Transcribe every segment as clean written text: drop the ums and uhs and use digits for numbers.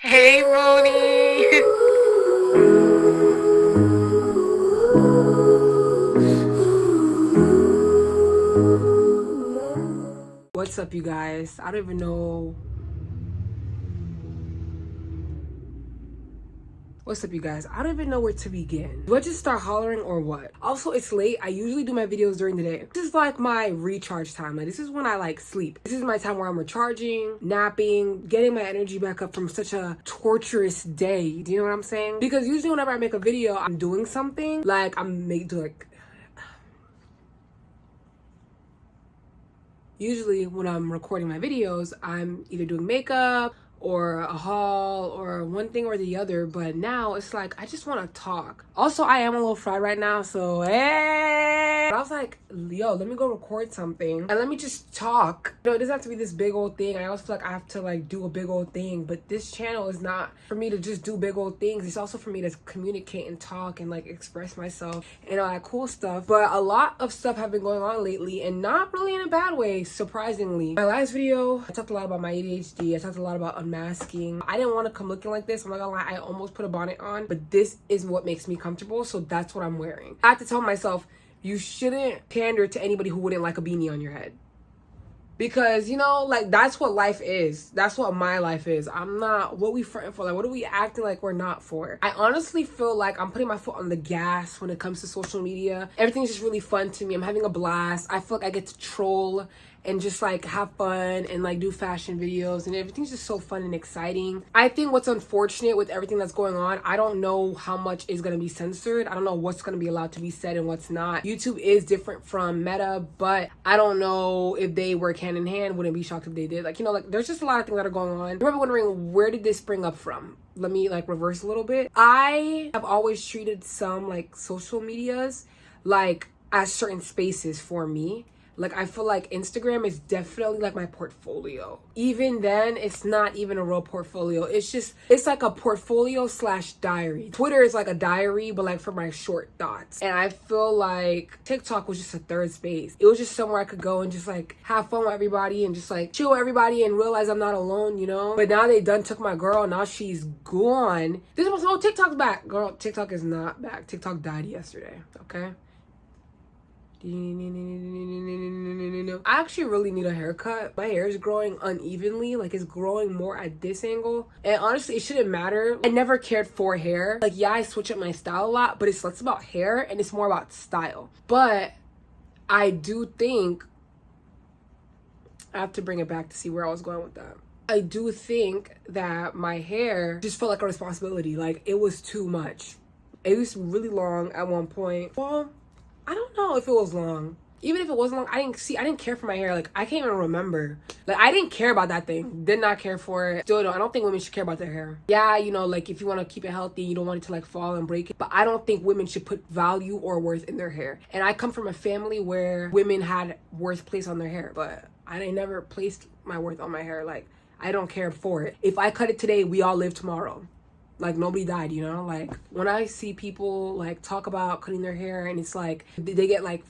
Hey, Mooni. What's up, you guys? I don't even know. What's up, you guys? I don't even know where to begin. Do I just start hollering or what? Also, it's late. I usually do my videos during the day. This is like my recharge time. Like, this is when I like sleep. This is my time where I'm recharging, napping, getting my energy back up from such a torturous day. Do you know what I'm saying? Because usually whenever I make a video, I'm doing something. Like, usually when I'm recording my videos, I'm either doing makeup or a haul or one thing or the other, but now it's like I just want to talk. Also, I am a little fried right now, so hey. But I was like, yo, let me go record something and let me just talk. You know, it doesn't have to be this big old thing. I always feel like I have to like do a big old thing, but this channel is not for me to just do big old things. It's also for me to communicate and talk and like express myself and all that cool stuff. But a lot of stuff have been going on lately, and not really in a bad way, surprisingly. My last video, I talked a lot about my ADHD. I talked a lot about unmasking. I didn't want to come looking like this. I'm not gonna lie, I almost put a bonnet on, but this is what makes me comfortable, so that's what I'm wearing. I have to tell myself, you shouldn't pander to anybody who wouldn't like a beanie on your head. Because, you know, like, that's what life is. That's what my life is. I'm not, what we fronting for? Like, what are we acting like we're not for? I honestly feel like I'm putting my foot on the gas when it comes to social media. Everything's just really fun to me. I'm having a blast. I feel like I get to troll and just like have fun and like do fashion videos, and everything's just so fun and exciting. I think what's unfortunate with everything that's going on, I don't know how much is going to be censored. I don't know what's going to be allowed to be said and what's not. YouTube is different from Meta, but I don't know if they work hand in hand. Wouldn't be shocked if they did. Like, you know, like there's just a lot of things that are going on. You're probably wondering, where did this spring up from? Let me like reverse a little bit. I have always treated some like social medias like as certain spaces for me. Like, I feel like Instagram is definitely like my portfolio. Even then, it's not even a real portfolio. It's like a portfolio slash diary. Twitter is like a diary, but like for my short thoughts. And I feel like TikTok was just a third space. It was just somewhere I could go and just like have fun with everybody and just like chill with everybody and realize I'm not alone, you know? But now they done took my girl. Now she's gone. This was, oh, TikTok's back. Girl, TikTok is not back. TikTok died yesterday, okay? I actually really need a haircut. My hair is growing unevenly, like it's growing more at this angle, and honestly it shouldn't matter. I never cared for hair. Like, yeah, I switch up my style a lot, but it's less about hair and it's more about style. But I do think I have to bring it back to see where I was going with that. I do think that my hair just felt like a responsibility. Like, it was too much. It was really long at one point. Well, I don't know if it was long. Even if it wasn't long, I didn't care for my hair. Like, I can't even remember. Like, I didn't care about that thing. Did not care for it. Still don't. I don't think women should care about their hair. Yeah, you know, like, if you want to keep it healthy, you don't want it to like fall and break it. But I don't think women should put value or worth in their hair. And I come from a family where women had worth placed on their hair, but I never placed my worth on my hair. Like, I don't care for it. If I cut it today, we all live tomorrow. Like, nobody died, you know? Like, when I see people like talk about cutting their hair and it's like they get like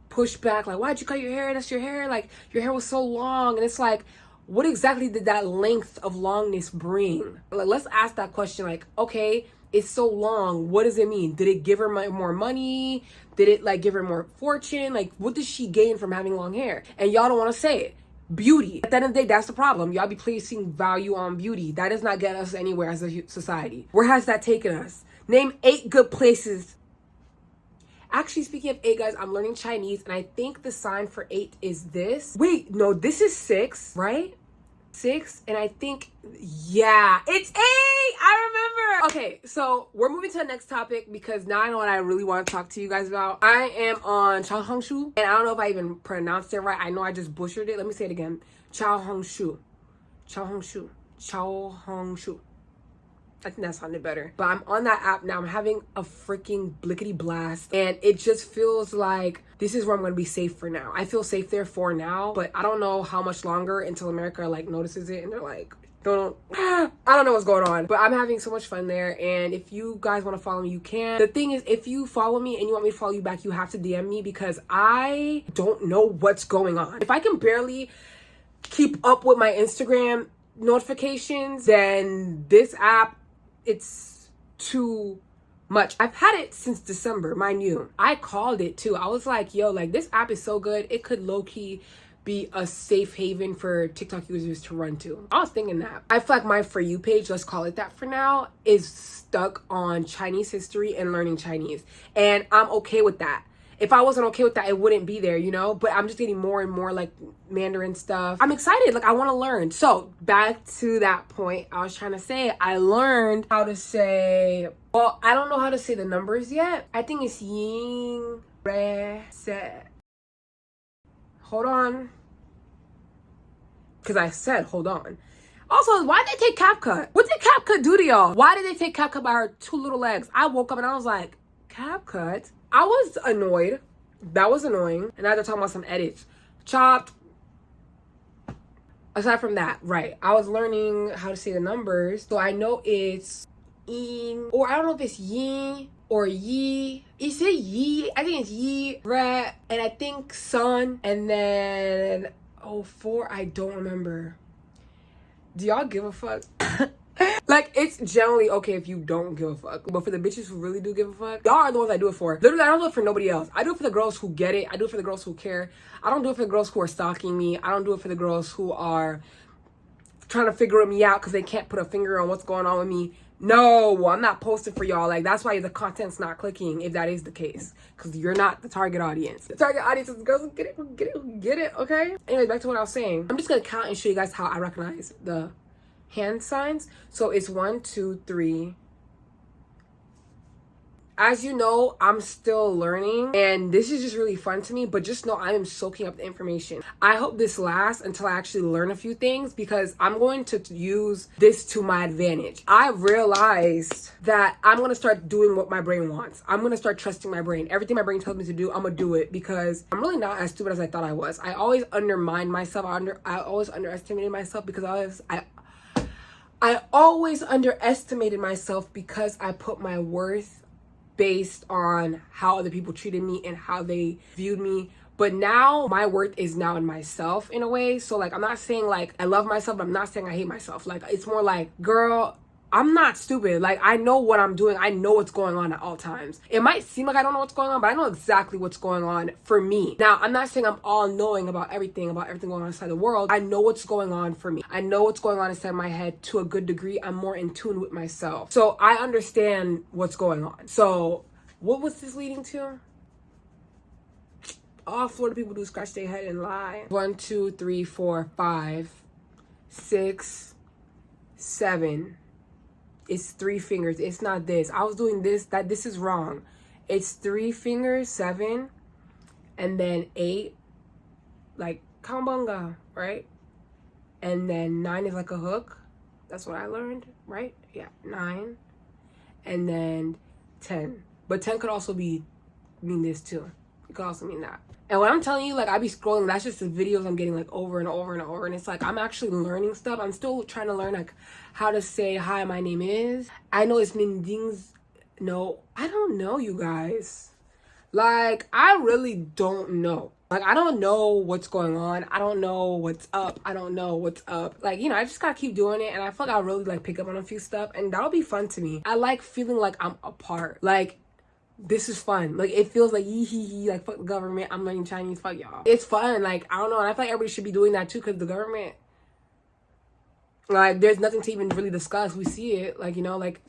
pushed back, like, why'd you cut your hair? That's your hair. Like, your hair was so long. And it's like, what exactly did that length of longness bring? Like, let's ask that question. Like, okay, it's so long. What does it mean? Did it give her more money? Did it like give her more fortune? Like, what does she gain from having long hair? And y'all don't want to say it. Beauty. At the end of the day, that's the problem. Y'all be placing value on beauty. That does not get us anywhere as a society. Where has that taken us? Name 8 good places. Actually, speaking of 8, guys, I'm learning Chinese, and I think the sign for 8 is this. Wait, no, this is 6, right? 6, and I think, yeah, it's 8. I remember. Okay, so we're moving to the next topic because now I know what I really want to talk to you guys about. I am on Chao Hong Shu, and I don't know if I even pronounced it right. I know I just butchered it. Let me say it again. Chao Hong Shu. Chao Hong Shu. Chao Hong Shu. I think that sounded better. But I'm on that app now. I'm having a freaking blickety blast. And it just feels like this is where I'm going to be safe for now. I feel safe there for now. But I don't know how much longer until America like notices it. And they're like, I don't know what's going on. But I'm having so much fun there. And if you guys want to follow me, you can. The thing is, if you follow me and you want me to follow you back, you have to DM me because I don't know what's going on. If I can barely keep up with my Instagram notifications, then this app, it's too much. I've had it since December, mind you. I called it too. I was like, yo, like this app is so good. It could low-key be a safe haven for TikTok users to run to. I was thinking that. I feel like my For You page, let's call it that for now, is stuck on Chinese history and learning Chinese. And I'm okay with that. If I wasn't okay with that, it wouldn't be there, you know? But I'm just getting more and more like Mandarin stuff. I'm excited, like I wanna learn. So back to that point, I was trying to say, I learned how to say, well, I don't know how to say the numbers yet. I think it's yin, re, se. Hold on. Because I said, hold on. Also, why did they take CapCut? What did CapCut do to y'all? Why did they take CapCut by her 2 little legs? I woke up and I was like, CapCut? I was annoyed. That was annoying. And now they're talking about some edits. Chopped. Aside from that, right. I was learning how to say the numbers. So I know it's in, or I don't know if it's yin or yi. Is it yi? I think it's yi, re, and I think sun. And then, oh, 4, I don't remember. Do y'all give a fuck? Like, it's generally okay if you don't give a fuck. But for the bitches who really do give a fuck, y'all are the ones I do it for. Literally, I don't do it for nobody else. I do it for the girls who get it. I do it for the girls who care. I don't do it for the girls who are stalking me. I don't do it for the girls who are trying to figure me out because they can't put a finger on what's going on with me. No, I'm not posting for y'all. Like, that's why the content's not clicking, if that is the case. Because you're not the target audience. The target audience is the girls who get it, who get it, who get it, okay? Anyway, back to what I was saying. I'm just going to count and show you guys how I recognize the hand signs. So it's 1, 2, 3. As you know, I'm still learning and this is just really fun to me, but just know I am soaking up the information. I hope this lasts until I actually learn a few things because I'm going to use this to my advantage. I realized that I'm going to start doing what my brain wants. I'm going to start trusting my brain. Everything my brain tells me to do, I'm going to do it because I'm really not as stupid as I thought I was. I always undermined myself. I always underestimated myself because I always underestimated myself because I put my worth based on how other people treated me and how they viewed me. But now my worth is now in myself in a way. So like, I'm not saying like I love myself, but I'm not saying I hate myself. Like, it's more like, girl, I'm not stupid. Like, I know what I'm doing. I know what's going on at all times. It might seem like I don't know what's going on, but I know exactly what's going on for me. Now, I'm not saying I'm all knowing about everything going on inside the world. I know what's going on for me. I know what's going on inside my head to a good degree. I'm more in tune with myself. So I understand what's going on. So what was this leading to? All Florida people do scratch their head and lie. 1, 2, 3, 4, 5, 6, 7. It's 3 fingers. It's not this. I was doing this. This is wrong. It's 3 fingers, 7, and then 8, like kambanga, right? And then 9 is like a hook. That's what I learned, right? Yeah, 9, and then 10. But 10 could also mean this too. It could also mean that. And when I'm telling you, like, I be scrolling, that's just the videos I'm getting, like, over and over and over. And it's like, I'm actually learning stuff. I'm still trying to learn, like, how to say, hi, my name is. I know it's Mindings. No, I don't know, you guys. Like, I really don't know. Like, I don't know what's going on. I don't know what's up. I don't know what's up. Like, you know, I just gotta keep doing it. And I feel like I'll really, like, pick up on a few stuff. And that'll be fun to me. I like feeling like I'm a part. Like, this is fun. Like, it feels like yee, like, fuck the government, I'm learning Chinese, fuck y'all. It's fun. Like, I don't know. And I feel like everybody should be doing that too, because the government, like, there's nothing to even really discuss. We see it. Like, you know, like,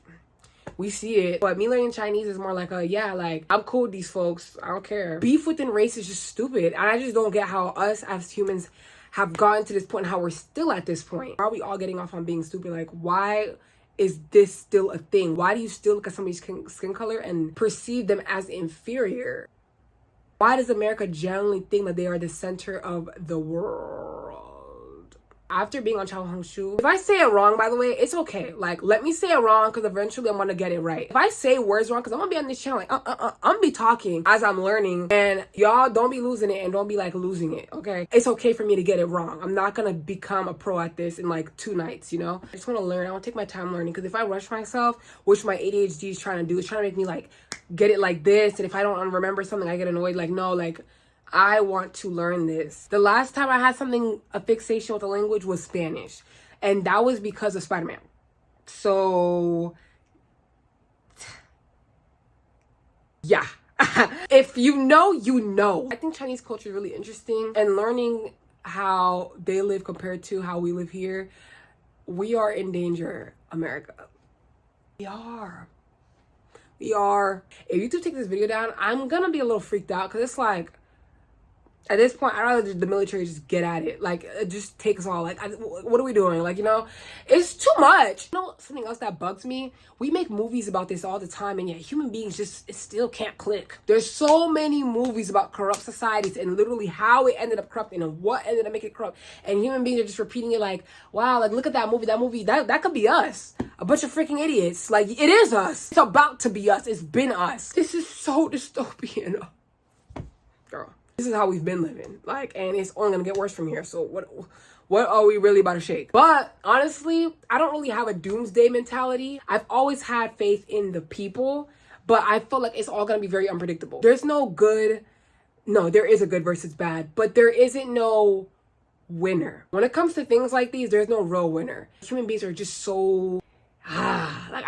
we see it. But me learning Chinese is more like yeah, like, I'm cool with these folks. I don't care. Beef within race is just stupid. And I just don't get how us as humans have gotten to this point and how we're still at this point. Are we all getting off on being stupid? Like, why is this still a thing? Why do you still look at somebody's skin color and perceive them as inferior? Why does America generally think that they are the center of the world? After being on Chao Hongshu, if I say it wrong, by the way, it's okay. Like, let me say it wrong because eventually I'm gonna get it right. If I say words wrong, because I'm gonna be on this channel like, I'm gonna be talking as I'm learning, and y'all don't be losing it and don't be like losing it, okay? It's okay for me to get it wrong. I'm not gonna become a pro at this in like 2 nights, you know? I just wanna learn. I wanna take my time learning, because if I rush myself, which my ADHD is trying to do, it's trying to make me like get it like this, and if I don't remember something, I get annoyed. Like, no, like, I want to learn this. The last time I had a fixation with a language was Spanish. And that was because of Spider-Man. So, yeah. If you know, you know. I think Chinese culture is really interesting, and learning how they live compared to how we live here. We are in danger, America. We are. If YouTube takes this video down, I'm gonna be a little freaked out, because it's like, at this point, I'd rather the military just get at it. Like, it just takes all. Like, what are we doing? Like, you know, it's too much. You know, something else that bugs me? We make movies about this all the time, and yet human beings just, it still can't click. There's so many movies about corrupt societies and literally how it ended up corrupt and what ended up making it corrupt. And human beings are just repeating it like, wow, like, look at that movie, that could be us. A bunch of freaking idiots. Like, it is us. It's about to be us. It's been us. This is so dystopian. Girl. This is how we've been living, like, and it's only gonna get worse from here. So what are we really about to shake? But honestly, I don't really have a doomsday mentality. I've always had faith in the people, but I feel like it's all gonna be very unpredictable. There's no good, no, there is a good versus bad, but there isn't no winner. When it comes to things like these, there's no real winner. Human beings are just so, like,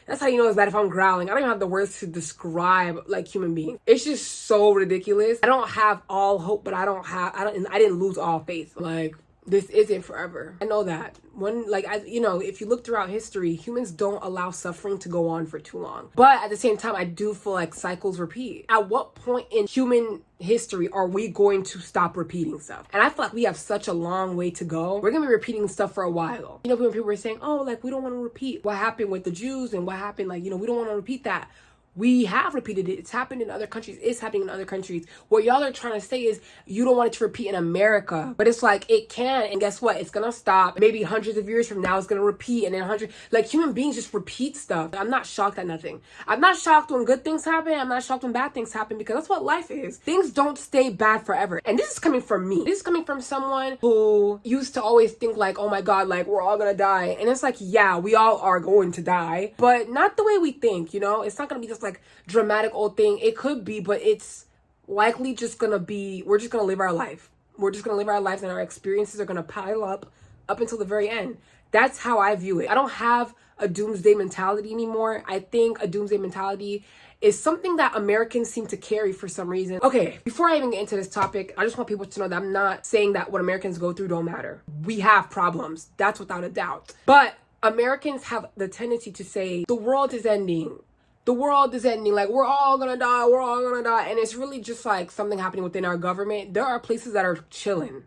that's how you know it's bad if I'm growling. I don't even have the words to describe, like, human beings. It's just so ridiculous. I don't have all hope, but I didn't lose all faith. Like, this isn't forever. I know that. You know, if you look throughout history, humans don't allow suffering to go on for too long. But at the same time, I do feel like cycles repeat. At what point in human history are we going to stop repeating stuff? And I feel like we have such a long way to go. We're gonna be repeating stuff for a while. You know, when people were saying, oh, like, we don't want to repeat what happened with the Jews and what happened, like, you know, we don't want to repeat that. We have repeated it. It's happened in other countries. It's happening in other countries. What y'all are trying to say is you don't want it to repeat in America. But it's like, it can. And guess what? It's going to stop. Maybe hundreds of years from now, it's going to repeat. And then like, human beings just repeat stuff. I'm not shocked at nothing. I'm not shocked when good things happen. I'm not shocked when bad things happen, because that's what life is. Things don't stay bad forever. And this is coming from me. This is coming from someone who used to always think like, oh my God, like, we're all going to die. And it's like, yeah, we all are going to die, but not the way we think, you know? It's not going to be just like dramatic old thing. It could be, but it's likely just gonna be, we're just gonna live our life. We're just gonna live our lives, and our experiences are gonna pile up until the very end. That's how I view it. I don't have a doomsday mentality anymore. I think a doomsday mentality is something that Americans seem to carry for some reason. Okay, before I even get into this topic, I just want people to know that I'm not saying that what Americans go through don't matter. We have problems. That's without a doubt. But Americans have the tendency to say, the world is ending. The world is ending, like, we're all gonna die, and it's really just like something happening within our government. There are places that are chilling.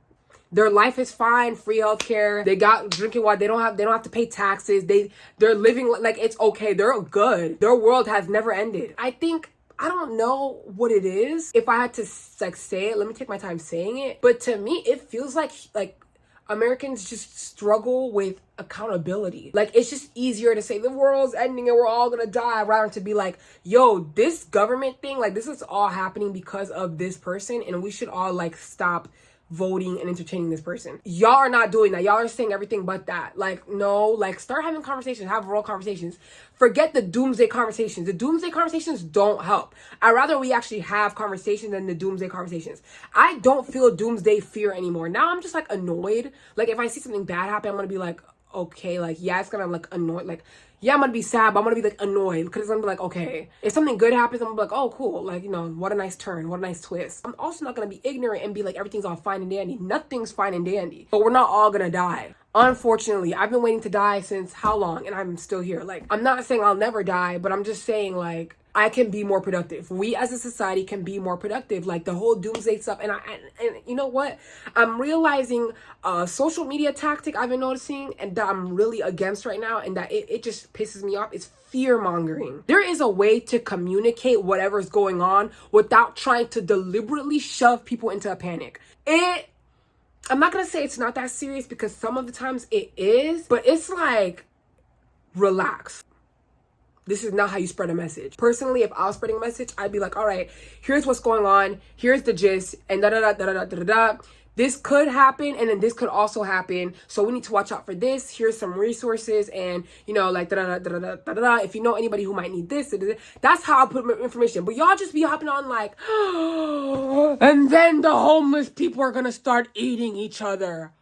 Their life is fine, free healthcare, they got drinking water, they don't have to pay taxes, they're living like it's okay, they're good. Their world has never ended. I don't know what it is. If I had to like say it, let me take my time saying it. But to me, it feels like Americans just struggle with accountability. Like, it's just easier to say the world's ending and we're all gonna die, rather than to be like, yo, this government thing, like, this is all happening because of this person, and we should all like stop voting and entertaining this person. Y'all are not doing that. Y'all are saying everything but that. Like, no, like, start having conversations, have real conversations. Forget the doomsday conversations. The doomsday conversations don't help. I'd rather we actually have conversations than the doomsday conversations. I don't feel doomsday fear anymore. Now I'm just like annoyed. Like, if I see something bad happen, I'm gonna be like, okay, like, yeah, it's gonna like annoy, like, yeah, I'm gonna be sad, but I'm gonna be like annoyed, because it's gonna be like, okay, if something good happens, I'm gonna be like, oh, cool, like, you know, what a nice turn, what a nice twist. I'm also not gonna be ignorant and be like, everything's all fine and dandy. Nothing's fine and dandy, but we're not all gonna die. Unfortunately, I've been waiting to die since how long, and I'm still here. Like, I'm not saying I'll never die, but I'm just saying, like, I can be more productive. We as a society can be more productive. Like, the whole doomsday stuff. And you know what? I'm realizing a social media tactic I've been noticing, and that I'm really against right now, and that it just pisses me off, is fear mongering. There is a way to communicate whatever's going on without trying to deliberately shove people into a panic. I'm not gonna say it's not that serious, because some of the times it is, but it's like, relax. This is not how you spread a message. Personally, if I was spreading a message, I'd be like, all right, here's what's going on. Here's the gist, and da-da-da-da-da-da-da-da. This could happen, and then this could also happen. So we need to watch out for this. Here's some resources, and, you know, like, da-da-da-da-da-da-da. If you know anybody who might need this, da-da-da. That's how I put my information. But y'all just be hopping on like, and then the homeless people are gonna start eating each other.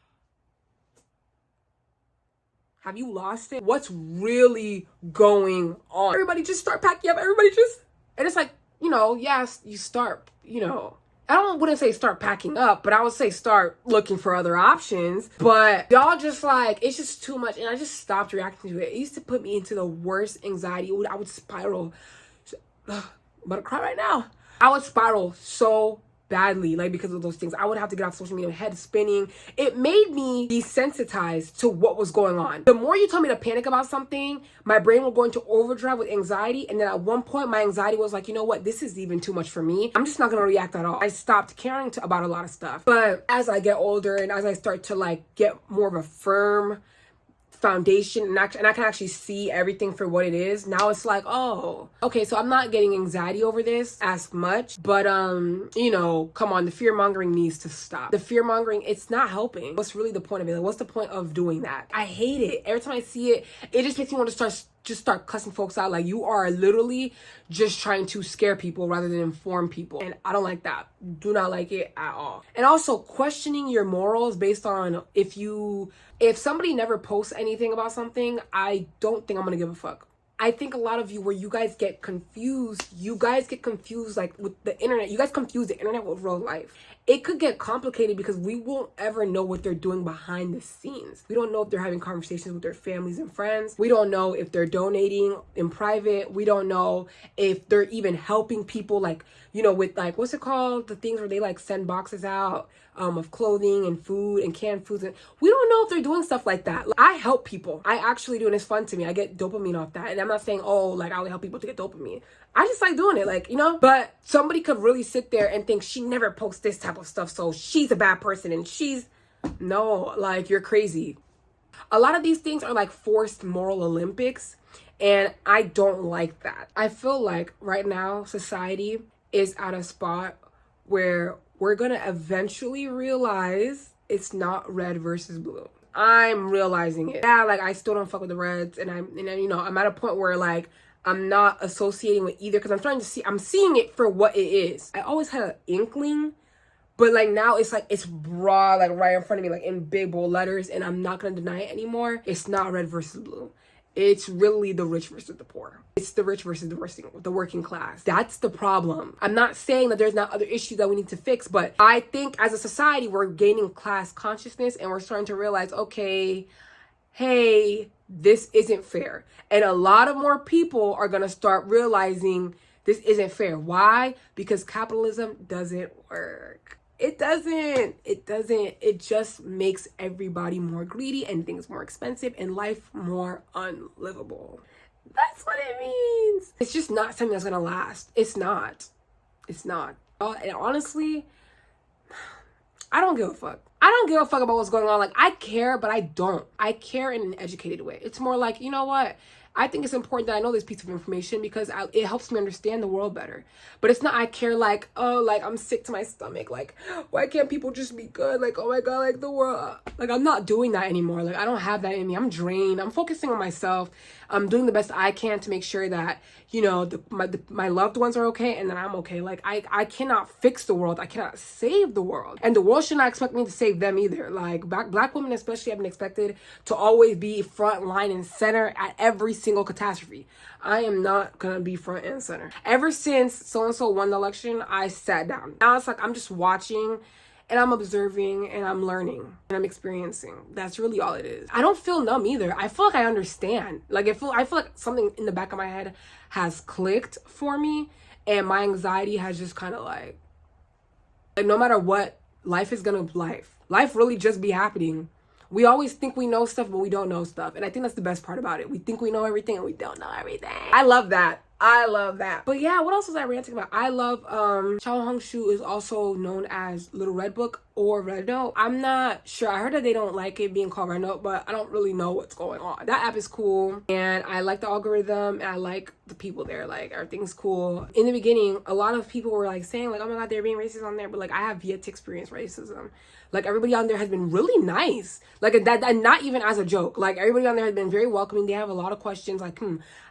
Have you lost it? What's really going on? Everybody just start packing up. Everybody just, and it's like, you know, yes, you start, you know, wouldn't say start packing up, but I would say start looking for other options. But y'all just like, it's just too much. And I just stopped reacting to it. It used to put me into the worst anxiety. I would spiral. I'm about to cry right now. I would spiral so badly, like, because of those things. I would have to get off social media, head spinning. It made me desensitized to what was going on. The more you told me to panic about something, my brain would go into overdrive with anxiety. And then at one point, my anxiety was like, you know what? This is even too much for me. I'm just not going to react at all. I stopped caring about a lot of stuff. But as I get older and as I start to like get more of a firm foundation and I can actually see everything for what it is, now it's like, oh, okay, so I'm not getting anxiety over this as much. But you know, come on, the fear mongering needs to stop. The fear mongering, it's not helping. What's really the point of it? Like, what's the point of doing that? I hate it. Every time I see it, it just makes me want to start cussing folks out. Like, you are literally just trying to scare people rather than inform people, and I don't like that. Do not like it at all. And also questioning your morals based on if somebody never posts anything about something, I don't think I'm gonna give a fuck. I think a lot of you, where you guys get confused like with the internet. You guys confuse the internet with real life. It could get complicated because we won't ever know what they're doing behind the scenes. We don't know if they're having conversations with their families and friends. We don't know if they're donating in private. We don't know if they're even helping people, like, you know, with like, what's it called? The things where they like send boxes out of clothing and food and canned foods. And we don't know if they're doing stuff like that. I help people. I actually do, and it's fun to me. I get dopamine off that. And I'm not saying, oh, like, I only help people to get dopamine. I just like doing it, like, you know. But somebody could really sit there and think she never posts this type of stuff, so she's a bad person, and no, like, you're crazy. A lot of these things are like forced moral Olympics, and I don't like that. I feel like right now society is at a spot where we're gonna eventually realize it's not red versus blue. I'm realizing it. Yeah, like, I still don't fuck with the Reds, and you know, I'm at a point where like I'm not associating with either, because I'm seeing it for what it is. I always had an inkling, but like now it's like, it's raw, like right in front of me, like in big bold letters, and I'm not gonna deny it anymore. It's not red versus blue. It's really the rich versus the poor. It's the rich versus the working class. That's the problem. I'm not saying that there's not other issues that we need to fix, but I think as a society, we're gaining class consciousness, and we're starting to realize, okay, hey, this isn't fair. And a lot of more people are going to start realizing this isn't fair. Why? Because capitalism doesn't work. It doesn't. It just makes everybody more greedy and things more expensive and life more unlivable. That's what it means. It's just not something that's going to last. It's not. And honestly, I don't give a fuck. I don't give a fuck about what's going on. Like, I care, but I don't. I care in an educated way. It's more like, you know what? I think it's important that I know this piece of information because it helps me understand the world better. But it's not, I care like, oh, like, I'm sick to my stomach. Like, why can't people just be good? Like, oh my God, like, the world. Like, I'm not doing that anymore. Like, I don't have that in me. I'm drained. I'm focusing on myself. I'm doing the best I can to make sure that, you know, my loved ones are okay and that I'm okay. Like, I cannot fix the world. I cannot save the world. And the world should not expect me to save them either. Like, black women especially have been expected to always be front line and center at every single catastrophe. I am not gonna be front and center. Ever since so-and-so won the election, I sat down. Now it's like I'm just watching and I'm observing and I'm learning and I'm experiencing. That's really all it is. I don't feel numb either. I feel like I understand. Like, I feel like something in the back of my head has clicked for me, and my anxiety has just kind of like no matter what, life is gonna life really just be happening. We always think we know stuff, but we don't know stuff. And I think that's the best part about it. We think we know everything and we don't know everything. I love that. But yeah, what else was I ranting about? I love Chao Hongshu is also known as Little Red Book or Red Note. I'm not sure. I heard that they don't like it being called Red Note, but I don't really know what's going on. That app is cool, and I like the algorithm, and I like the people there. Like, everything's cool. In the beginning, a lot of people were like saying like, oh my God, they're being racist on there, but like, I have yet to experience racism. Like, everybody on there has been really nice. Like, that, and not even as a joke. Like, everybody on there has been very welcoming. They have a lot of questions like,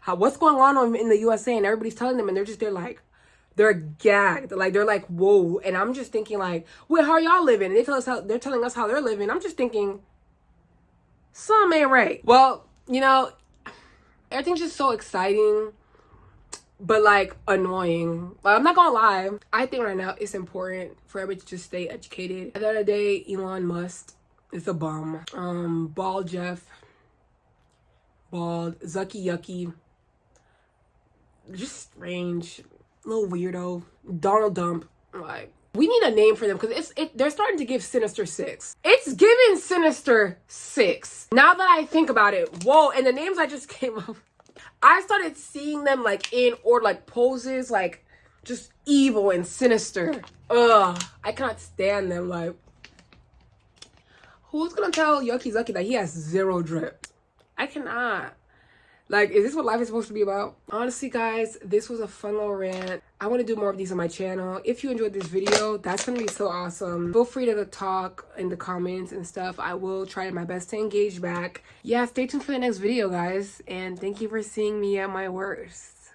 what's going on in the USA? And everybody's telling them, and they're just, they're gagged. Like, they're like, whoa. And I'm just thinking like, wait, how are y'all living? And they're telling us how they're living. I'm just thinking, Some ain't right. Well, you know, everything's just so exciting, but like annoying. Like, I'm not gonna lie. I think right now it's important for everybody to just stay educated. At the end of the day, Elon Musk is a bum. Bald Jeff, bald, Zucky Yucky, just strange, little weirdo. Donald Dump, like, we need a name for them because they're starting to give Sinister 6. It's giving Sinister 6. Now that I think about it, whoa, and the names I just came up, I started seeing them like in or like poses, like just evil and sinister. Ugh, I cannot stand them. Like, who's gonna tell Yucky Zucky that he has 0 drip? I cannot. Like, is this what life is supposed to be about? Honestly, guys, this was a fun little rant. I want to do more of these on my channel. If you enjoyed this video, that's going to be so awesome. Feel free to talk in the comments and stuff. I will try my best to engage back. Yeah, stay tuned for the next video, guys. And thank you for seeing me at my worst.